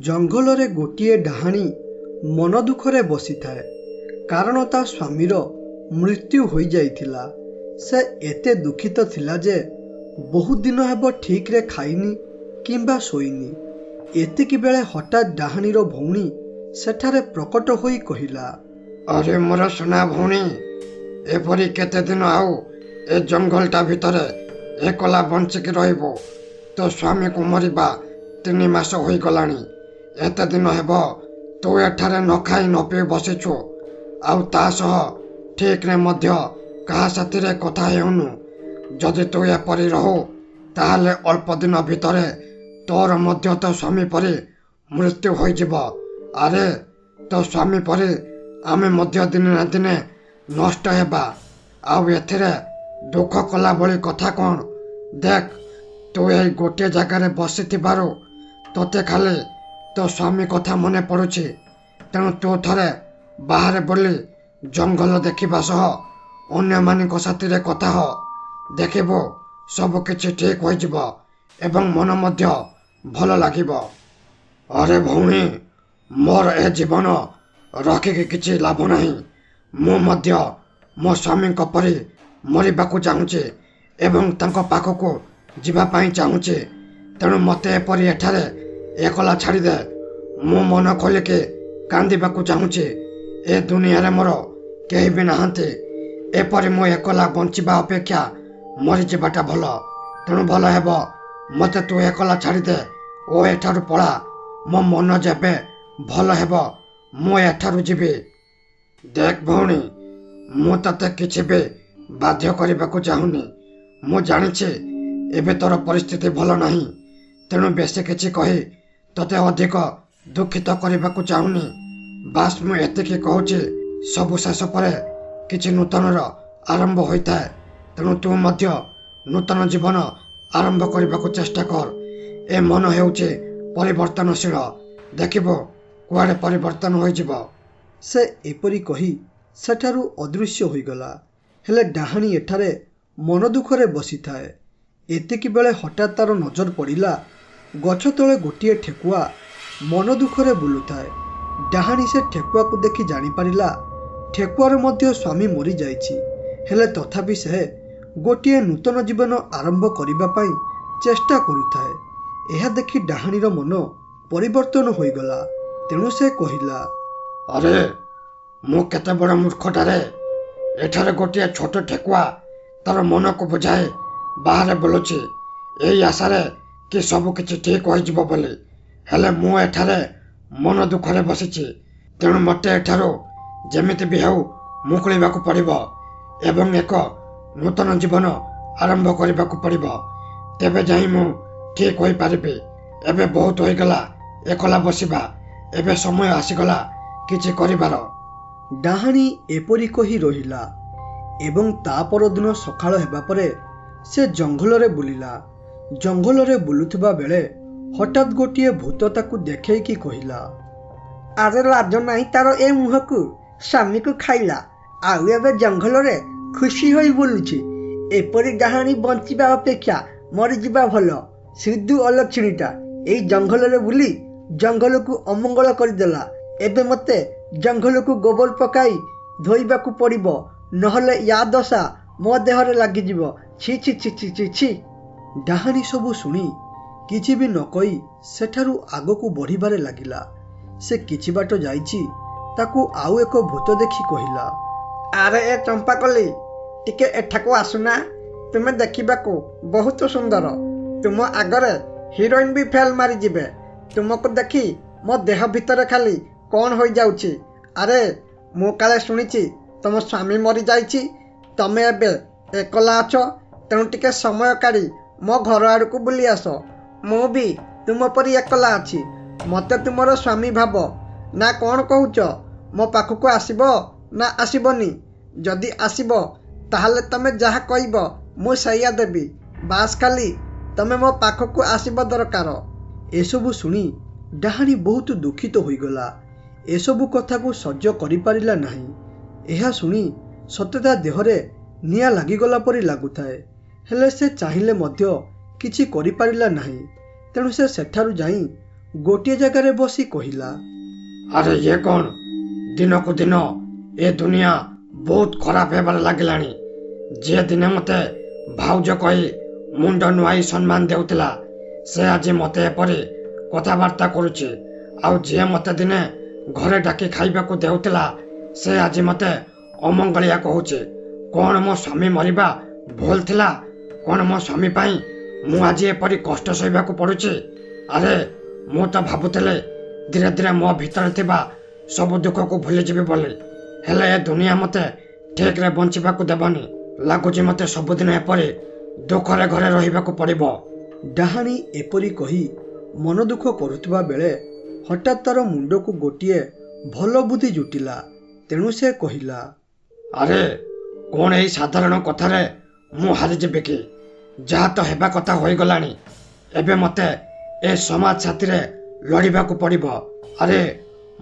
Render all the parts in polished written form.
ଜଙ୍ଗଲରେ ଗୋଟିଏ ଡାହାଣୀ ମନ ଦୁଃଖରେ ବସିଥାଏ, କାରଣ ତା ସ୍ୱାମୀର ମୃତ୍ୟୁ ହୋଇଯାଇଥିଲା। ସେ ଏତେ ଦୁଃଖିତ ଥିଲା ଯେ ବହୁତ ଦିନ ହେବ ଠିକରେ ଖାଇନି କିମ୍ବା ଶୋଇନି। ଏତିକି ବେଳେ ହଠାତ୍ ଡାହାଣୀର ଭଉଣୀ ସେଠାରେ ପ୍ରକଟ ହୋଇ କହିଲା, ଆରେ ମୋର ସୁନା ଭଉଣୀ, ଏପରି କେତେ ଦିନ ଆଉ ଏ ଜଙ୍ଗଲଟା ଭିତରେ ଏକଲା ବଞ୍ଚିକି ରହିବୁ? ତୋ ସ୍ୱାମୀକୁ ମରିବା 3 ମାସ ହୋଇଗଲାଣି। ଏତେ ଦିନ ହେବ ତୁ ଏଠାରେ ନ ଖାଇ ନ ପିଇ ବସିଛୁ, ଆଉ ତା ସହ ଠିକରେ ମଧ୍ୟ କାହା ସାଥିରେ କଥା ହେଉନୁ। ଯଦି ତୁ ଏପରି ରହୁ ତାହେଲେ ଅଳ୍ପ ଦିନ ଭିତରେ ତୋର ମଧ୍ୟ ତୋ ସ୍ୱାମୀ ପରି ମୃତ୍ୟୁ ହୋଇଯିବ। ଆରେ ତୋ ସ୍ୱାମୀ ପରି ଆମେ ମଧ୍ୟ ଦିନେ ନା ଦିନେ ନଷ୍ଟ ହେବା। ଆଉ ଏଥିରେ ଦୁଃଖ କଲା ଭଳି କଥା କ'ଣ? ଦେଖ, ତୁ ଏଇ ଗୋଟିଏ ଜାଗାରେ ବସିଥିବାରୁ ତୋତେ ଖାଲି ତୋ ସ୍ୱାମୀ କଥା ମନେ ପଡ଼ୁଛି। ତେଣୁ ତୁ ଥରେ ବାହାରେ ବୁଲି ଜଙ୍ଗଲ ଦେଖିବା ସହ ଅନ୍ୟମାନଙ୍କ ସାଥିରେ କଥା ହ। ଦେଖିବୁ ସବୁ କିଛି ଠିକ ହୋଇଯିବ ଏବଂ ମନ ମଧ୍ୟ ଭଲ ଲାଗିବ। ଆରେ ଭଉଣୀ, ମୋର ଏ ଜୀବନ ରଖିକି କିଛି ଲାଭ ନାହିଁ। ମୁଁ ମଧ୍ୟ ମୋ ସ୍ୱାମୀଙ୍କ ପରି ମରିବାକୁ ଚାହୁଁଛି ଏବଂ ତାଙ୍କ ପାଖକୁ ଯିବା ପାଇଁ ଚାହୁଁଛି। ତେଣୁ ମୋତେ ଏପରି ଏଠାରେ ଏକଲା ଛାଡ଼ିଦେ। ମୁଁ ମନ ଖୋଲିକି କାନ୍ଦିବାକୁ ଚାହୁଁଛି। ଏ ଦୁନିଆରେ ମୋର କେହି ବି ନାହାନ୍ତି। ଏପରି ମୁଁ ଏକଲା ବଞ୍ଚିବା ଅପେକ୍ଷା ମରିଯିବାଟା ଭଲ। ତେଣୁ ଭଲ ହେବ ମୋତେ ତୁ ଏକଲା ଛାଡ଼ିଦେ ଓ ଏଠାରୁ ପଳା। ମୋ ମନ ଯେବେ ଭଲ ହେବ ମୁଁ ଏଠାରୁ ଯିବି। ଦେଖ ଭଉଣୀ, ମୁଁ ତତେ କିଛି ବି ବାଧ୍ୟ କରିବାକୁ ଚାହୁଁନି। ମୁଁ ଜାଣିଛି ଏବେ ତୋର ପରିସ୍ଥିତି ଭଲ ନାହିଁ, ତେଣୁ ବେଶୀ କିଛି କହି ତତେ ଅଧିକ ଦୁଃଖିତ କରିବାକୁ ଚାହୁଁନି। ବାସ୍ ମୁଁ ଏତିକି କହୁଛି, ସବୁ ଶେଷ ପରେ କିଛି ନୂତନର ଆରମ୍ଭ ହୋଇଥାଏ। ତେଣୁ ତୁ ମଧ୍ୟ ନୂତନ ଜୀବନ ଆରମ୍ଭ କରିବାକୁ ଚେଷ୍ଟା କର। ଏ ମନ ହେଉଛି ପରିବର୍ତ୍ତନଶୀଳ। ଦେଖିବୁ କୁଆଡ଼େ ପରିବର୍ତ୍ତନ ହୋଇଯିବ। ସେ ଏପରି କହି ସେଠାରୁ ଅଦୃଶ୍ୟ ହୋଇଗଲା। ହେଲେ ଡାହାଣୀ ଏଠାରେ ମନ ଦୁଃଖରେ ବସିଥାଏ। ଏତିକି ବେଳେ ହଠାତ୍ ତାର ନଜର ପଡ଼ିଲା, ଗଛ ତଳେ ଗୋଟିଏ ଠେକୁଆ ମନ ଦୁଃଖରେ ବୁଲୁଥାଏ। ଡାହାଣୀ ସେ ଠେକୁଆକୁ ଦେଖି ଜାଣିପାରିଲା ଠେକୁଆର ମଧ୍ୟ ସ୍ୱାମୀ ମରିଯାଇଛି। ହେଲେ ତଥାପି ସେ ଗୋଟିଏ ନୂତନ ଜୀବନ ଆରମ୍ଭ କରିବା ପାଇଁ ଚେଷ୍ଟା କରୁଥାଏ। ଏହା ଦେଖି ଡାହାଣୀର ମନ ପରିବର୍ତ୍ତନ ହୋଇଗଲା। ତେଣୁ ସେ କହିଲା, ଆରେ ମୁଁ କେତେ ବଡ଼ ମୂର୍ଖଟାରେ। ଏଠାରେ ଗୋଟିଏ ଛୋଟ ଠେକୁଆ ତାର ମନକୁ ବୁଝାଇ ବାହାରେ ବୁଲୁଛି ଏଇ ଆଶାରେ କି ସବୁ କିଛି ଠିକ ହୋଇଯିବ ବୋଲି। ହେଲେ ମୁଁ ଏଠାରେ ମନ ଦୁଃଖରେ ବସିଛି। ତେଣୁ ମୋତେ ଏଠାରୁ ଯେମିତି ବି ହେଉ ମୁକୁଳିବାକୁ ପଡ଼ିବ ଏବଂ ଏକ ନୂତନ ଜୀବନ ଆରମ୍ଭ କରିବାକୁ ପଡ଼ିବ। ତେବେ ଯାଇ ମୁଁ ଠିକ ହୋଇପାରିବି। ଏବେ ବହୁତ ହୋଇଗଲା ଏକଲା ବସିବା। ଏବେ ସମୟ ଆସିଗଲା କିଛି କରିବାର। ଡାହାଣୀ ଏପରି କହି ରହିଲା ଏବଂ ତା ପରଦିନ ସକାଳ ହେବା ପରେ ସେ ଜଙ୍ଗଲରେ ବୁଲିଲା। ଜଙ୍ଗଲରେ ବୁଲୁଥିବା ବେଳେ ହଠାତ୍ ଗୋଟିଏ ଭୂତ ତାକୁ ଦେଖେଇକି କହିଲା, ଆରେ ଲାଜ ନାହିଁ ତାର ଏ ମୁହଁକୁ। ସ୍ୱାମୀକୁ ଖାଇଲା, ଆଉ ଏବେ ଜଙ୍ଗଲରେ ଖୁସି ହୋଇ ବୁଲୁଛି। ଏପରି ଡାହାଣୀ ବଞ୍ଚିବା ଅପେକ୍ଷା ମରିଯିବା ଭଲ। ସିଧୁ ଅଲକ୍ଷଣୀଟା ଏଇ ଜଙ୍ଗଲରେ ବୁଲି ଜଙ୍ଗଲକୁ ଅମଙ୍ଗଳ କରିଦେଲା। ଏବେ ମୋତେ ଜଙ୍ଗଲକୁ ଗୋବର ପକାଇ ଧୋଇବାକୁ ପଡ଼ିବ, ନହେଲେ ୟା ଦଶା ମୋ ଦେହରେ ଲାଗିଯିବ। ଛି ଛି ଛି ଛି ଛି ଛି। ଡାହାଣୀ ସବୁ ଶୁଣି କିଛି ବି ନ କହି ସେଠାରୁ ଆଗକୁ ବଢ଼ିବାରେ ଲାଗିଲା। ସେ କିଛି ବାଟ ଯାଇଛି, ତାକୁ ଆଉ ଏକ ଭୂତ ଦେଖି କହିଲା, ଆରେ ଏ ଚମ୍ପାକଲି, ଟିକେ ଏଠାକୁ ଆସୁନା। ତୁମେ ଦେଖିବାକୁ ବହୁତ ସୁନ୍ଦର। ତୁମ ଆଗରେ ହିରୋଇନ୍ ବି ଫେଲ୍ ମାରିଯିବେ। ତୁମକୁ ଦେଖି ମୋ ଦେହ ଭିତରେ ଖାଲି କ'ଣ ହୋଇଯାଉଛି। ଆରେ ମୁଁ କାଳେ ଶୁଣିଛି ତମ ସ୍ୱାମୀ ମରିଯାଇଛି। ତମେ ଏବେ ଏକଲା ଅଛ, ତେଣୁ ଟିକେ ସମୟ କାଢ଼ି ମୋ ଘର ଆଡ଼କୁ ବୁଲି ଆସ। ମୁଁ ବି ତୁମ ପରି ଏକଲା ଅଛି। ମୋତେ ତୁମର ସ୍ୱାମୀ ଭାବ ନା କ'ଣ କହୁଛ? ମୋ ପାଖକୁ ଆସିବ ନା ଆସିବନି? ଯଦି ଆସିବ ତାହେଲେ ତମେ ଯାହା କହିବ ମୁଁ ସେଇଆ ଦେବି। ବାସ୍ ଖାଲି ତମେ ମୋ ପାଖକୁ ଆସିବା ଦରକାର। ଏସବୁ ଶୁଣି ଡାହାଣୀ ବହୁତ ଦୁଃଖିତ ହୋଇଗଲା। ଏସବୁ କଥାକୁ ସହ୍ୟ କରିପାରିଲା ନାହିଁ। ଏହା ଶୁଣି ସତେ ତା ଦେହରେ ନିଆଁ ଲାଗିଗଲା ପରି ଲାଗୁଥାଏ। ହେଲେ ସେ ଚାହିଁଲେ ମଧ୍ୟ କିଛି କରିପାରିଲା ନାହିଁ। ତେଣୁ ସେ ସେଠାରୁ ଯାଇ ଗୋଟିଏ ଜାଗାରେ ବସି କହିଲା, ଆରେ ଇଏ କ'ଣ? ଦିନକୁ ଦିନ ଏ ଦୁନିଆ ବହୁତ ଖରାପ ହେବାରେ ଲାଗିଲାଣି। ଯିଏ ଦିନେ ମତେ ଭାଉଜ କହି ମୁଣ୍ଡ ନୁଆଇ ସମ୍ମାନ ଦେଉଥିଲା, ସେ ଆଜି ମତେ ଏପରି କଥାବାର୍ତ୍ତା କରୁଛି। ଆଉ ଯିଏ ମତେ ଦିନେ ଘରେ ଡାକି ଖାଇବାକୁ ଦେଉଥିଲା, ସେ ଆଜି ମତେ ଅମଙ୍ଗଳିଆ କହୁଛି। କ'ଣ ମୋ ସ୍ୱାମୀ ମରିବା ଭୁଲ ଥିଲା? କ'ଣ ମୋ ସ୍ୱାମୀ ପାଇଁ ମୁଁ ଆଜି ଏପରି କଷ୍ଟ ସହିବାକୁ ପଡୁଛି? ଆରେ ମୁଁ ତ ଭାବୁଥିଲି ଧୀରେ ଧୀରେ ମୋ ଭିତରେ ଥିବା ସବୁ ଦୁଃଖକୁ ଭୁଲିଯିବି ବୋଲି। ହେଲେ ଏ ଦୁନିଆ ମତେ ଠିକରେ ବଞ୍ଚିବାକୁ ଦେବନି। ଲାଗୁଛି ମତେ ସବୁଦିନ ଏପରି ଦୁଃଖରେ ଘରେ ରହିବାକୁ ପଡିବ। ଡାହାଣୀ ଏପରି କହି ମନ ଦୁଃଖ କରୁଥିବା ବେଳେ ହଠାତ୍ ତାର ମୁଣ୍ଡକୁ ଗୋଟିଏ ଭଲ ବୁଦ୍ଧି ଜୁଟିଲା। ତେଣୁ ସେ କହିଲା, ଆରେ କ'ଣ ଏଇ ସାଧାରଣ କଥାରେ ମୁଁ ହାରିଯିବି କି? ଯାହା ତ ହେବା କଥା ହୋଇଗଲାଣି। ଏବେ ମତେ ଏ ସମାଜ ସାଥିରେ ଲଢ଼ିବାକୁ ପଡ଼ିବ। ଆରେ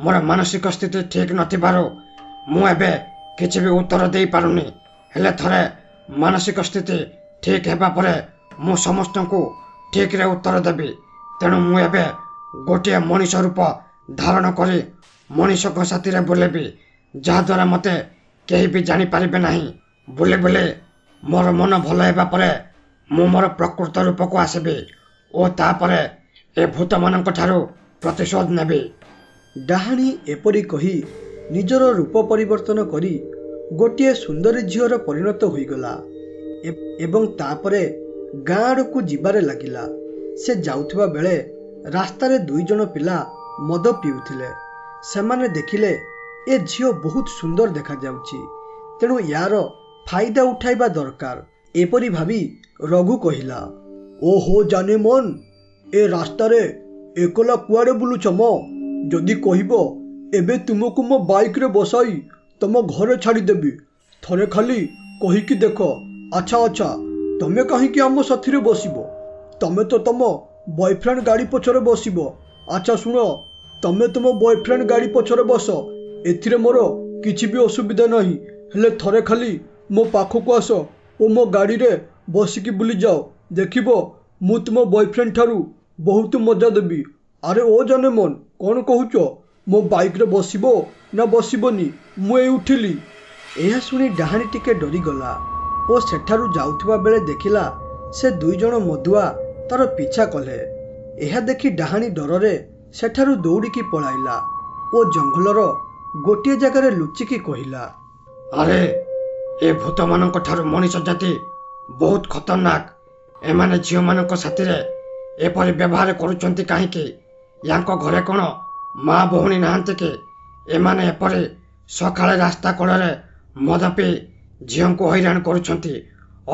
ମୋର ମାନସିକ ସ୍ଥିତି ଠିକ ନଥିବାରୁ ମୁଁ ଏବେ କିଛି ବି ଉତ୍ତର ଦେଇପାରୁନି। ହେଲେ ଥରେ ମାନସିକ ସ୍ଥିତି ଠିକ ହେବା ପରେ ମୁଁ ସମସ୍ତଙ୍କୁ ଠିକରେ ଉତ୍ତର ଦେବି। ତେଣୁ ମୁଁ ଏବେ ଗୋଟିଏ ମଣିଷ ରୂପ ଧାରଣ କରି ମଣିଷଙ୍କ ସାଥିରେ ବୁଲିବି, ଯାହାଦ୍ୱାରା ମତେ କେହି ବି ଜାଣିପାରିବେ ନାହିଁ। ବୁଲି ବୁଲି ମୋର ମନ ଭଲ ହେବା ପରେ ମୁଁ ମୋର ପ୍ରକୃତ ରୂପକୁ ଆସିବି ଓ ତାପରେ ଏ ଭୂତମାନଙ୍କ ଠାରୁ ପ୍ରତିଶୋଧ ନେବି। ଡାହାଣୀ ଏପରି କହି ନିଜର ରୂପ ପରିବର୍ତ୍ତନ କରି ଗୋଟିଏ ସୁନ୍ଦରୀ ଝିଅର ପରିଣତ ହୋଇଗଲା ଏବଂ ତାପରେ ଗାଁ ଆଡ଼କୁ ଯିବାରେ ଲାଗିଲା। ସେ ଯାଉଥିବା ବେଳେ ରାସ୍ତାରେ 2 ଜଣ ପିଲା ମଦ ପିଉଥିଲେ। ସେମାନେ ଦେଖିଲେ ଏ ଝିଅ ବହୁତ ସୁନ୍ଦର ଦେଖାଯାଉଛି, ତେଣୁ ୟାର ଫାଇଦା ଉଠାଇବା ଦରକାର। ଏପରି ଭାବି ରଘୁ କହିଲା, ଓହୋ ଜାନେମନ, ଏ ରାସ୍ତାରେ ଏକଲା କୁଆଡ଼େ ବୁଲୁଛ ମ? ଯଦି କହିବ ଏବେ ତୁମକୁ ମୋ ବାଇକରେ ବସାଇ ତମ ଘରେ ଛାଡ଼ିଦେବି। ଥରେ ଖାଲି କହିକି ଦେଖ। ଆଚ୍ଛା ଆଚ୍ଛା, ତମେ କାହିଁକି ଆମ ସାଥିରେ ବସିବ? ତମେ ତ ତମ ବୟଫ୍ରେଣ୍ଡ ଗାଡ଼ି ପଛରେ ବସିବ। ଆଚ୍ଛା ଶୁଣ, ତମେ ତମ ବୟଫ୍ରେଣ୍ଡ ଗାଡ଼ି ପଛରେ ବସ, ଏଥିରେ ମୋର କିଛି ବି ଅସୁବିଧା ନାହିଁ। ହେଲେ ଥରେ ଖାଲି ମୋ ପାଖକୁ ଆସ ଓ ମୋ ଗାଡ଼ିରେ ବସିକି ବୁଲିଯାଅ। ଦେଖିବ ମୁଁ ତୁମ ବୟଫ୍ରେଣ୍ଡ ଠାରୁ ବହୁତ ମଜା ଦେବି। ଆରେ ଓ ଜାନେମନ, କ'ଣ କହୁଛ? ମୋ ବାଇକରେ ବସିବ ନା ବସିବନି? ମୁଁ ଏଇ ଉଠିଲି। ଏହା ଶୁଣି ଡାହାଣୀ ଟିକେ ଡରିଗଲା ଓ ସେଠାରୁ ଯାଉଥିବା ବେଳେ ଦେଖିଲା ସେ 2 ଜଣ ମଦୁଆ ତାର ପିଛା କଲେ। ଏହା ଦେଖି ଡାହାଣୀ ଡରରେ ସେଠାରୁ ଦୌଡ଼ିକି ପଳାଇଲା ଓ ଜଙ୍ଗଲର ଗୋଟିଏ ଜାଗାରେ ଲୁଚିକି କହିଲା, ଆରେ ଏ ଭୂତମାନଙ୍କ ଠାରୁ ମଣିଷ ଜାତି ବହୁତ ଖତରନାକ। ଏମାନେ ଝିଅମାନଙ୍କ ସାଥିରେ ଏପରି ବ୍ୟବହାର କରୁଛନ୍ତି କାହିଁକି? ୟାଙ୍କ ଘରେ କ'ଣ ମା ଭଉଣୀ ନାହାନ୍ତି କି? ଏମାନେ ଏପରି ସକାଳେ ରାସ୍ତା କଡ଼ରେ ମଦ ପିଇ ଝିଅଙ୍କୁ ହଇରାଣ କରୁଛନ୍ତି,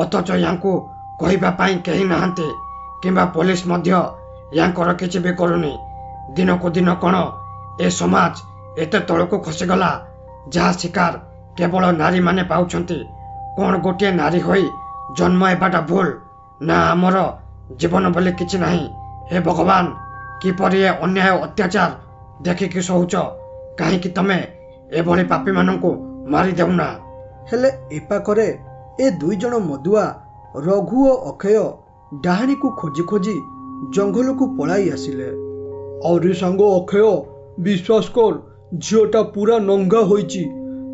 ଅଥଚ ୟାଙ୍କୁ କହିବା ପାଇଁ କେହି ନାହାନ୍ତି କିମ୍ବା ପୋଲିସ ମଧ୍ୟ ୟାଙ୍କର କିଛି ବି କରୁନି। ଦିନକୁ ଦିନ କ'ଣ ଏ ସମାଜ ଏତେ ତଳକୁ ଖସିଗଲା, ଯାହା ଶିକାର କେବଳ ନାରୀମାନେ ପାଉଛନ୍ତି। କ'ଣ ଗୋଟିଏ ନାରୀ ହୋଇ ଜନ୍ମ ହେବାଟା ଭୁଲ? ନା ଆମର ଜୀବନ ବୋଲି କିଛି ନାହିଁ? ହେ ଭଗବାନ, କିପରି ଏ ଅନ୍ୟାୟ ଅତ୍ୟାଚାର ଦେଖିକି ସହୁଛ? କାହିଁକି ତମେ ଏଭଳି ପାପୀମାନଙ୍କୁ ମାରି ଦେଉନା? ହେଲେ ଏପାଖରେ ଏ 2 ଜଣ ମଦୁଆ ରଘୁ ଓ ଅକ୍ଷୟ ଡାହାଣୀକୁ ଖୋଜି ଖୋଜି ଜଙ୍ଗଲକୁ ପଳାଇ ଆସିଲେ। ଆରେ ସାଙ୍ଗ ଅକ୍ଷୟ, ବିଶ୍ୱାସ କର, ଝିଅଟା ପୁରା ନଙ୍ଗା ହୋଇଛି।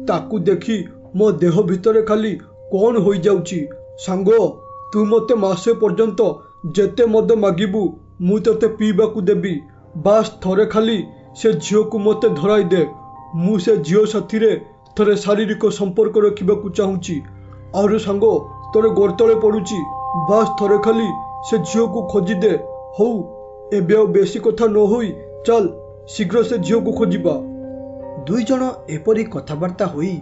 ତାକୁ ଦେଖି ମୋ ଦେହ ଭିତରେ ଖାଲି କ'ଣ ହୋଇଯାଉଛି। ସାଙ୍ଗ, ତୁ ମୋତେ ମାସେ ପର୍ଯ୍ୟନ୍ତ ଯେତେ ମଦ ମାଗିବୁ ମୁଁ ତୋତେ ପିଇବାକୁ ଦେବି। ବାସ୍ ଥରେ ଖାଲି ସେ ଝିଅକୁ ମୋତେ ଧରାଇ ଦେ। ମୁଁ ସେ ଝିଅ ସାଥିରେ ଥରେ ଶାରୀରିକ ସମ୍ପର୍କ ରଖିବାକୁ ଚାହୁଁଛି। ଆରେ ସାଙ୍ଗ, ତୋର ଗୋଡ଼ତଳେ ପଡ଼ୁଛି, ବାସ୍ ଥରେ ଖାଲି ସେ ଝିଅକୁ ଖୋଜିଦେ। ହଉ, ଏବେ ଆଉ ବେଶୀ କଥା ନ ହୋଇ ଚାଲ ଶୀଘ୍ର ସେ ଝିଅକୁ ଖୋଜିବା। 2 ଜଣ ଏପରି କଥାବାର୍ତ୍ତା ହୋଇ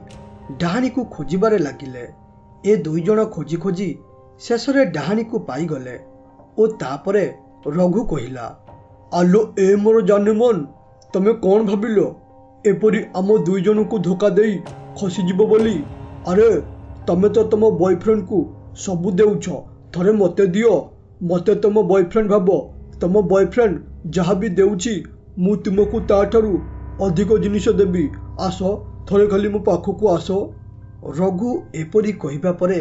ଡାହାଣୀକୁ ଖୋଜିବାରେ ଲାଗିଲେ। ଏ 2 ଜଣ ଖୋଜି ଖୋଜି ଶେଷରେ ଡାହାଣୀକୁ ପାଇଗଲେ ଓ ତାପରେ ରଘୁ କହିଲା, ଆଲୋ ଏ ମୋର ଜାନେମନ, ତମେ କ'ଣ ଭାବିଲ ଏପରି ଆମ 2 ଜଣଙ୍କୁ ଧୋକା ଦେଇ ଖସିଯିବ ବୋଲି? ଆରେ ତମେ ତ ତମ ବୟଫ୍ରେଣ୍ଡକୁ ସବୁ ଦେଉଛ, ଥରେ ମୋତେ ଦିଅ। ମୋତେ ତମ ବୟଫ୍ରେଣ୍ଡ ଭାବ। ତମ ବୟଫ୍ରେଣ୍ଡ ଯାହା ବି ଦେଉଛି ମୁଁ ତୁମକୁ ତାଠାରୁ ଅଧିକ ଜିନିଷ ଦେବି। ଆସ, ଥରେ ଖାଲି ମୋ ପାଖକୁ ଆସ। ରଘୁ ଏପରି କହିବା ପରେ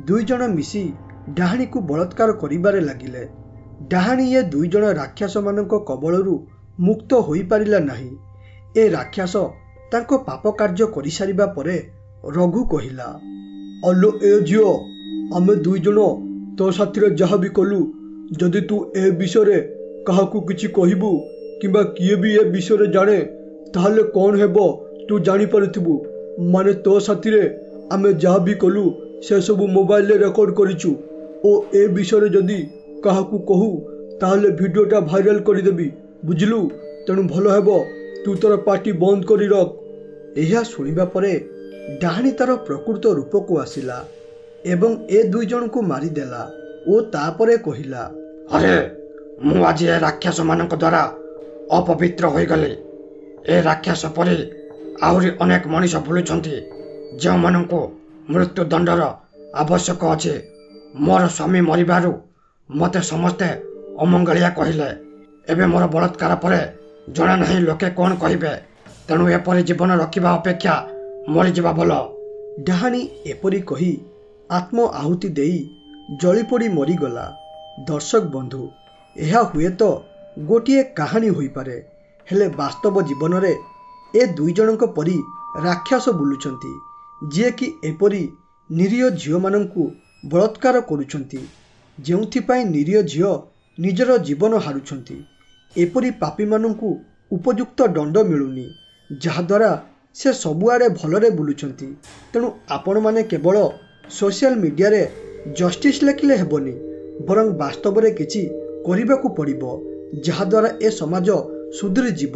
2 ଜଣ ମିଶି ଡାହାଣୀକୁ ବଳାତ୍କାର କରିବାରେ ଲାଗିଲେ। ଡାହାଣୀ ଏ 2 ଜଣ ରାକ୍ଷସମାନଙ୍କ କବଳରୁ ମୁକ୍ତ ହୋଇପାରିଲା ନାହିଁ। ଏ ରାକ୍ଷସ ତାଙ୍କ ପାପ କାର୍ଯ୍ୟ କରିସାରିବା ପରେ ରଘୁ କହିଲା, ଆଲୋ ଏ ଝିଅ, ଆମେ 2 ଜଣ ତୋ ସାଥିରେ ଯାହା ବି କଲୁ, ଯଦି ତୁ ଏ ବିଷୟରେ କାହାକୁ କିଛି କହିବୁ କିମ୍ବା କିଏ ବି ଏ ବିଷୟରେ ଜାଣେ, ତାହେଲେ କ'ଣ ହେବ ତୁ ଜାଣିପାରିଥିବୁ। ମାନେ ତୋ ସାଥିରେ ଆମେ ଯାହା ବି କଲୁ ସେସବୁ ମୋବାଇଲରେ ରେକର୍ଡ କରିଛୁ ଓ ଏ ବିଷୟରେ ଯଦି କାହାକୁ କହୁ ତାହେଲେ ଭିଡ଼ିଓଟା ଭାଇରାଲ କରିଦେବି, ବୁଝିଲୁ। ତେଣୁ ଭଲ ହେବ ତୁ ତୋର ପାଟି ବନ୍ଦ କରି ରଖ। ଏହା ଶୁଣିବା ପରେ ଡାହାଣୀ ତାର ପ୍ରକୃତ ରୂପକୁ ଆସିଲା ଏବଂ ଏ 2 ଜଣଙ୍କୁ ମାରିଦେଲା ଓ ତାପରେ କହିଲା, ଆରେ ମୁଁ ଆଜି ଏ ରାକ୍ଷସମାନଙ୍କ ଦ୍ୱାରା ଅପବିତ୍ର ହୋଇଗଲି। ଏ ରାକ୍ଷସ ପରି ଆହୁରି ଅନେକ ମଣିଷ ବୁଲୁଛନ୍ତି ଯେଉଁମାନଙ୍କୁ ମୃତ୍ୟୁଦଣ୍ଡର ଆବଶ୍ୟକ ଅଛି। ମୋର ସ୍ୱାମୀ ମରିବାରୁ ମୋତେ ସମସ୍ତେ ଅମଙ୍ଗଳିଆ କହିଲେ। ଏବେ ମୋର ବଳାତ୍କାର ପରେ ଜଣା ନାହିଁ ଲୋକେ କ'ଣ କହିବେ। ତେଣୁ ଏପରି ଜୀବନ ରଖିବା ଅପେକ୍ଷା ମରିଯିବା ଭଲ। ଡାହାଣୀ ଏପରି କହି ଆତ୍ମ ଆହୁତି ଦେଇ ଜଳିପୋଡ଼ି ମରିଗଲା। ଦର୍ଶକ ବନ୍ଧୁ, ଏହା ହୁଏତ ଗୋଟିଏ କାହାଣୀ ହୋଇପାରେ, ହେଲେ ବାସ୍ତବ ଜୀବନରେ ଏ 2 ଜଣଙ୍କ ପରି ରାକ୍ଷସ ବୁଲୁଛନ୍ତି, ଯିଏକି ଏପରି ନିରୀହ ଝିଅମାନଙ୍କୁ ବଳାତ୍କାର କରୁଛନ୍ତି, ଯେଉଁଥିପାଇଁ ନିରୀହ ଝିଅ ନିଜର ଜୀବନ ହାରୁଛନ୍ତି। ଏପରି ପାପୀମାନଙ୍କୁ ଉପଯୁକ୍ତ ଦଣ୍ଡ ମିଳୁନି, ଯାହାଦ୍ୱାରା ସେ ସବୁଆଡ଼େ ଭଲରେ ବୁଲୁଛନ୍ତି। ତେଣୁ ଆପଣମାନେ କେବଳ ସୋସିଆଲ ମିଡ଼ିଆରେ ଜଷ୍ଟିସ୍ ଲେଖିଲେ ହେବନି, ବରଂ ବାସ୍ତବରେ କିଛି କରିବାକୁ ପଡ଼ିବ, ଯାହାଦ୍ୱାରା ଏ ସମାଜ ସୁଧୁରିଯିବ।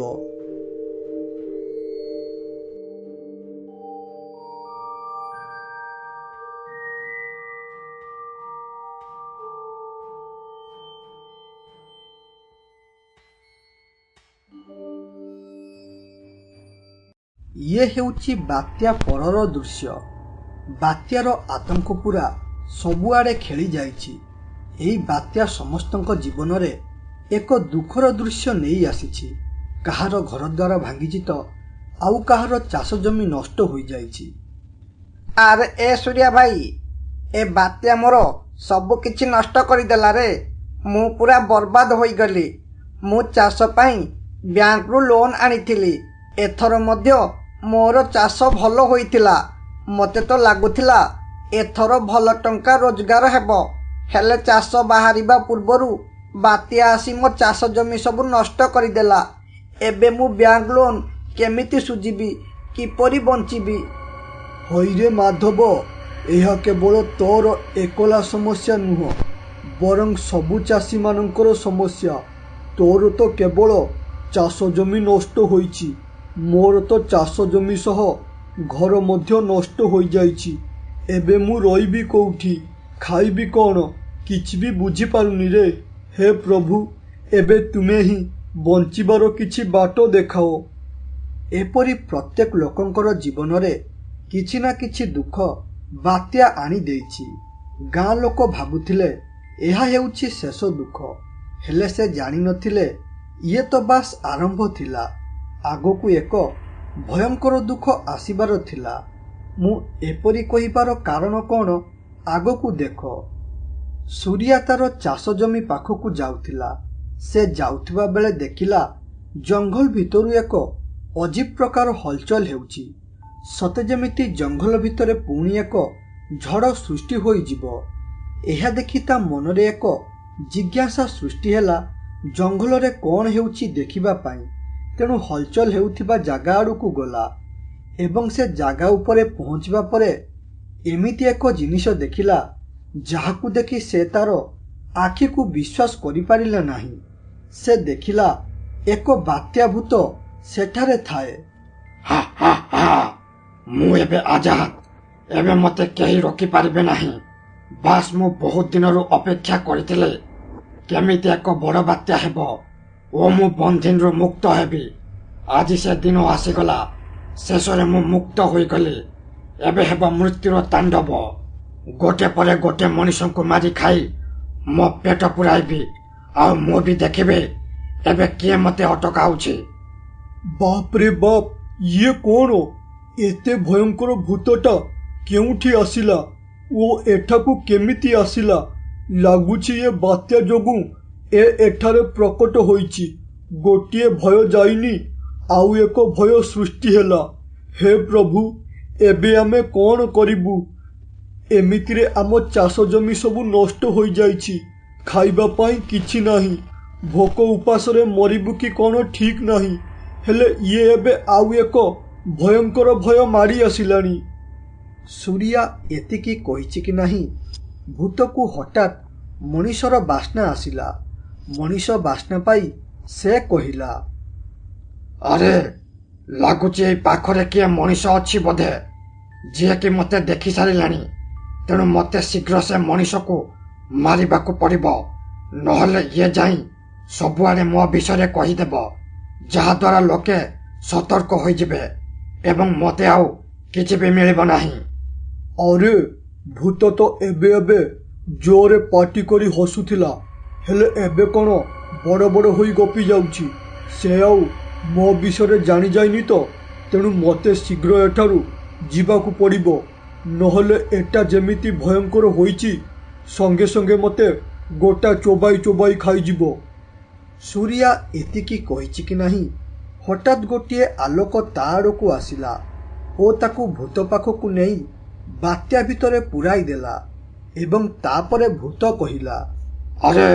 ଇଏ ହେଉଛି ବାତ୍ୟା ପରର ଦୃଶ୍ୟ। ବାତ୍ୟାର ଆତଙ୍କ ପୁରା ସବୁଆଡ଼େ ଖେଳି ଯାଇଛି। ଏହି ବାତ୍ୟା ସମସ୍ତଙ୍କ ଜୀବନରେ ଏକ ଦୁଃଖର ଦୃଶ୍ୟ ନେଇ ଆସିଛି। କାହାର ଘରଦ୍ୱାର ଭାଙ୍ଗିଛି ତ ଆଉ କାହାର ଚାଷ ଜମି ନଷ୍ଟ ହୋଇଯାଇଛି। ଆରେ ଏ ସୂର୍ୟା ଭାଇ, ଏ ବାତ୍ୟା ମୋର ସବୁ କିଛି ନଷ୍ଟ କରିଦେଲା ରେ। ମୁଁ ପୁରା ବର୍ବାଦ ହୋଇଗଲି। ମୁଁ ଚାଷ ପାଇଁ ବ୍ୟାଙ୍କରୁ ଲୋନ୍ ଆଣିଥିଲି। ଏଥର ମଧ୍ୟ ମୋର ଚାଷ ଭଲ ହୋଇଥିଲା। ମୋତେ ତ ଲାଗୁଥିଲା ଏଥର ଭଲ ଟଙ୍କା ରୋଜଗାର ହେବ, ହେଲେ ଚାଷ ବାହାରିବା ପୂର୍ବରୁ ବାତ୍ୟା ଆସି ମୋ ଚାଷ ଜମି ସବୁ ନଷ୍ଟ କରିଦେଲା। ଏବେ ମୁଁ ବ୍ୟାଙ୍କ ଲୋନ୍ କେମିତି ସୁଝିବି, କିପରି ବଞ୍ଚିବି? ହଇରେ ମାଧବ, ଏହା କେବଳ ତୋର ଏକଲା ସମସ୍ୟା ନୁହଁ, ବରଂ ସବୁ ଚାଷୀମାନଙ୍କର ସମସ୍ୟା। ତୋର ତ କେବଳ ଚାଷ ଜମି ନଷ୍ଟ ହୋଇଛି, ମୋର ତ ଚାଷ ଜମି ସହ ଘର ମଧ୍ୟ ନଷ୍ଟ ହୋଇଯାଇଛି। ଏବେ ମୁଁ ରହିବି କୋଉଠି, ଖାଇବି କ'ଣ, କିଛି ବି ବୁଝିପାରୁନି ରେ। ହେ ପ୍ରଭୁ, ଏବେ ତୁମେ ହିଁ ବଞ୍ଚିବାର କିଛି ବାଟ ଦେଖାଅ। ଏପରି ପ୍ରତ୍ୟେକ ଲୋକଙ୍କର ଜୀବନରେ କିଛି ନା କିଛି ଦୁଃଖ ବାତ୍ୟା ଆଣିଦେଇଛି। ଗାଁ ଲୋକ ଭାବୁଥିଲେ ଏହା ହେଉଛି ଶେଷ ଦୁଃଖ, ହେଲେ ସେ ଜାଣିନଥିଲେ ଇଏ ତ ବାସ୍ ଆରମ୍ଭ ଥିଲା। ଆଗକୁ ଏକ ଭୟଙ୍କର ଦୁଃଖ ଆସିବାର ଥିଲା। ମୁଁ ଏପରି କହିବାର କାରଣ କ'ଣ, ଆଗକୁ ଦେଖ। ସୂର୍ୟା ତାର ଚାଷ ଜମି ପାଖକୁ ଯାଉଥିଲା। ସେ ଯାଉଥିବା ବେଳେ ଦେଖିଲା ଜଙ୍ଗଲ ଭିତରୁ ଏକ ଅଜୀବ ପ୍ରକାର ହଲଚଲ ହେଉଛି। ସତେ ଯେମିତି ଜଙ୍ଗଲ ଭିତରେ ପୁଣି ଏକ ଝଡ଼ ସୃଷ୍ଟି ହୋଇଯିବ। ଏହା ଦେଖି ତା ମନରେ ଏକ ଜିଜ୍ଞାସା ସୃଷ୍ଟି ହେଲା ଜଙ୍ଗଲରେ କ'ଣ ହେଉଛି ଦେଖିବା ପାଇଁ। ତେଣୁ ହଲଚଲ ହେଉଥିବା ଜାଗା ଆଡ଼କୁ ଗଲା ଏବଂ ସେ ଜାଗା ଉପରେ ପହଞ୍ଚିବା ପରେ ଏମିତି ଏକ ଜିନିଷ ଦେଖିଲା ଯାହାକୁ ଦେଖି ସେ ତାର ଆଖିକୁ ବିଶ୍ୱାସ କରିପାରିଲା ନାହିଁ। ସେ ଦେଖିଲା ଏକ ବାତ୍ୟାଭୂତ ସେଠାରେ ଥାଏ। ହା ହା ହା, ମୁଁ ଏବେ ଆଜାଦ। ଏବେ ମୋତେ କେହି ରୋକିପାରିବେ ନାହିଁ। ବାସ୍ ମୁଁ ବହୁତ ଦିନରୁ ଅପେକ୍ଷା କରିଥିଲି କେମିତି ଏକ ବଡ଼ ବାତ୍ୟା ହେବ ଓ ମୁଁ ବନ୍ଦିନରୁ ମୁକ୍ତ ହେବି। ଆଜି ସେ ଦିନ ଆସିଗଲା। ଶେଷରେ ମୁଁ ମୁକ୍ତ ହୋଇଗଲି। ଏବେ ହେବ ମୃତ୍ୟୁର ତାଣ୍ଡବ। ଗୋଟେ ପରେ ଗୋଟେ ମଣିଷଙ୍କୁ ମାରି ଖାଇ ମୋ ପେଟ ପୁରାଇବି, ଆଉ ମୁଁ ବି ଦେଖିବି ଏବେ କିଏ ମୋତେ ଅଟକାଉଛି। ବାପରେ ବାପ, ଇଏ କ'ଣ? ଏତେ ଭୟଙ୍କର ଭୂତଟା କେଉଁଠି ଆସିଲା ଓ ଏଠାକୁ କେମିତି ଆସିଲା? ଲାଗୁଛି ଏ ବାତ୍ୟା ଯୋଗୁଁ ଏଠାରେ ପ୍ରକଟ ହୋଇଛି। ଗୋଟିଏ ଭୟ ଯାଇନି ଆଉ ଏକ ଭୟ ସୃଷ୍ଟି ହେଲା। ହେ ପ୍ରଭୁ, ଏବେ ଆମେ କ'ଣ କରିବୁ? ଏମିତିରେ ଆମ ଚାଷ ଜମି ସବୁ ନଷ୍ଟ ହୋଇଯାଇଛି। ଖାଇବା ପାଇଁ କିଛି ନାହିଁ। ଭୋକ ଉପାସରେ ମରିବୁ କି କ'ଣ ଠିକ୍ ନାହିଁ। ହେଲେ ଇଏ ଏବେ ଆଉ ଏକ ଭୟଙ୍କର ଭୟ ମାଡ଼ି ଆସିଲାଣି। ସୁରିଆ ଏତିକି କହିଛି କି ନାହିଁ, ଭୂତକୁ ହଠାତ୍ ମଣିଷର ବାସ୍ନା ଆସିଲା। ମଣିଷ ବାସ୍ନା ପାଇ ସେ କହିଲା, ଆରେ ଲାଗୁଛି ଏଇ ପାଖରେ କିଏ ମଣିଷ ଅଛି ବୋଧେ, ଯିଏକି ମୋତେ ଦେଖି ସାରିଲାଣି। ତେଣୁ ମୋତେ ଶୀଘ୍ର ସେ ମଣିଷକୁ ମାରିବାକୁ ପଡ଼ିବ, ନହେଲେ ଇଏ ଯାଇ ସବୁଆଡ଼େ ମୋ ବିଷୟରେ କହିଦେବ, ଯାହାଦ୍ୱାରା ଲୋକେ ସତର୍କ ହୋଇଯିବେ ଏବଂ ମୋତେ ଆଉ କିଛି ବି ମିଳିବ ନାହିଁ। ଆରେ ଭୂତ ତ ଏବେ ଜୋରରେ ପାଟି କରି ହସୁଥିଲା, ହେଲେ ଏବେ କ'ଣ ବଡ଼ ବଡ଼ ହୋଇ ଗପି ଯାଉଛି। ସେ ଆଉ ମୋ ବିଷୟରେ ଜାଣିଯାଇନି ତ, ତେଣୁ ମୋତେ ଶୀଘ୍ର ଏଠାରୁ ଯିବାକୁ ପଡ଼ିବ, ନହେଲେ ଏଟା ଯେମିତି ଭୟଙ୍କର ହୋଇଛି ସଙ୍ଗେ ସଙ୍ଗେ ମୋତେ ଗୋଟା ଚୋବାଇ ଖାଇଯିବ। ସୁରିଆ ଏତିକି କହିଛି କି ନାହିଁ, ହଠାତ୍ ଗୋଟିଏ ଆଲୋକ ତା ଆଡ଼କୁ ଆସିଲା ଓ ତାକୁ ଭୂତ ପାଖକୁ ନେଇ ବାତ୍ୟା ଭିତରେ ପୁରାଇ ଦେଲା। ଏବଂ ତାପରେ ଭୂତ କହିଲା, ଆରେ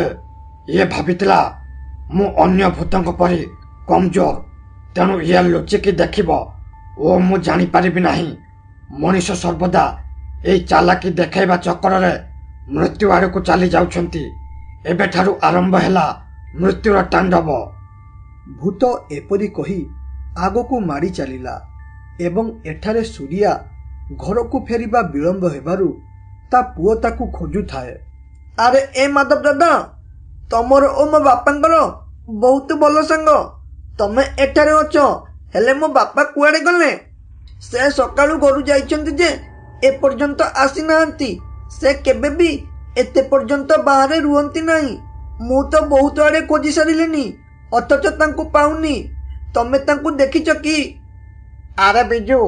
ଇଏ ଭାବିଥିଲା ମୁଁ ଅନ୍ୟ ଭୂତଙ୍କ ପରି କମଜୋର, ତେଣୁ ଇଏ ଲୁଚିକି ଦେଖିବ ଓ ମୁଁ ଜାଣିପାରିବି ନାହିଁ। ମଣିଷ ସର୍ବଦା ଏଇ ଚାଲାକି ଦେଖାଇବା ଚକ୍କରରେ ମୃତ୍ୟୁ ଆଡ଼କୁ ଚାଲି ଯାଉଛନ୍ତି। ଏବେଠାରୁ ଆରମ୍ଭ ହେଲା ମୃତ୍ୟୁର ତାଣ୍ଡବ। ଭୂତ ଏପରି କହି ଆଗକୁ ମାଡ଼ି ଚାଲିଲା ଏବଂ ଏଠାରେ ସୁରିଆ ଘରକୁ ଫେରିବା ବିଳମ୍ବ ହେବାରୁ ତା ପୁଅ ତାକୁ ଖୋଜୁଥାଏ। ଆରେ ଏ ମାଧବ ଦାଦା, ତମର ଓ ମୋ ବାପାଙ୍କର ବହୁତ ଭଲ ସାଙ୍ଗ। ତମେ ଏଠାରେ ଅଛ, ହେଲେ ମୋ ବାପା କୁଆଡ଼େ ଗଲେ? ସେ ସକାଳୁ ଘରୁ ଯାଇଛନ୍ତି ଯେ ଏପର୍ଯ୍ୟନ୍ତ ଆସିନାହାନ୍ତି। ସେ କେବେ ବି ଏତେ ପର୍ଯ୍ୟନ୍ତ ବାହାରେ ରୁହନ୍ତି ନାହିଁ। ମୁଁ ତ ବହୁତ ଆଡ଼େ ଖୋଜି ସାରିଲିନି, ଅଥଚ ତାଙ୍କୁ ପାଉନି। ତମେ ତାଙ୍କୁ ଦେଖିଛ କି? ଆରେ ବିଜୁ,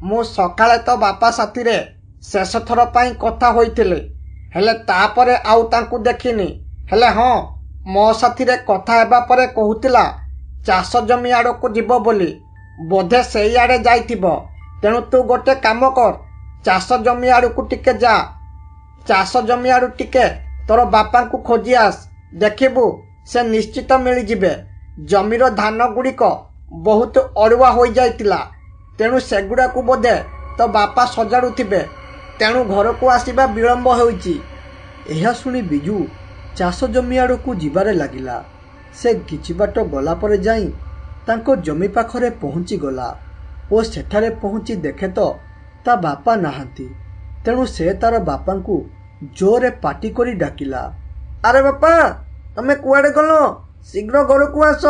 ମୁଁ ସକାଳେ ତ ବାପା ସାଥିରେ ଶେଷ ଥର ପାଇଁ କଥା ହୋଇଥିଲି, ହେଲେ ତାପରେ ଆଉ ତାଙ୍କୁ ଦେଖିନି। ହେଲେ ହଁ, ମୋ ସାଥିରେ କଥା ହେବା ପରେ କହୁଥିଲା ଚାଷ ଜମି ଆଡ଼କୁ ଯିବ ବୋଲି। ବୋଧେ ସେଇଆଡ଼େ ଯାଇଥିବ। ତେଣୁ ତୁ ଗୋଟେ କାମ କର, ଚାଷ ଜମି ଆଡ଼କୁ ଟିକେ ଯା। ଚାଷ ଜମି ଆଡ଼ୁ ଟିକେ ତୋର ବାପାଙ୍କୁ ଖୋଜି ଆସ। ଦେଖିବୁ ସେ ନିଶ୍ଚିତ ମିଳିଯିବେ। ଜମିର ଧାନ ଗୁଡ଼ିକ ବହୁତ ଅଡ଼ୁଆ ହୋଇଯାଇଥିଲା, ତେଣୁ ସେଗୁଡ଼ାକୁ ବୋଧେ ତୋ ବାପା ସଜାଡ଼ୁଥିବେ। ତେଣୁ ଘରକୁ ଆସିବା ବିଳମ୍ବ ହେଉଛି। ଏହା ଶୁଣି ବିଜୁ ଚାଷ ଜମି ଆଡ଼କୁ ଯିବାରେ ଲାଗିଲା। ସେ କିଛି ବାଟ ଗଲା ପରେ ଯାଇ ତାଙ୍କ ଜମି ପାଖରେ ପହଞ୍ଚିଗଲା ଓ ସେଠାରେ ପହଞ୍ଚି ଦେଖେ ତ ତା ବାପା ନାହାନ୍ତି। ତେଣୁ ସେ ତାର ବାପାଙ୍କୁ ଜୋରରେ ପାଟି କରି ଡାକିଲା, ଆରେ ବାପା, ତମେ କୁଆଡ଼େ ଗଲ? ଶୀଘ୍ର ଘରକୁ ଆସ।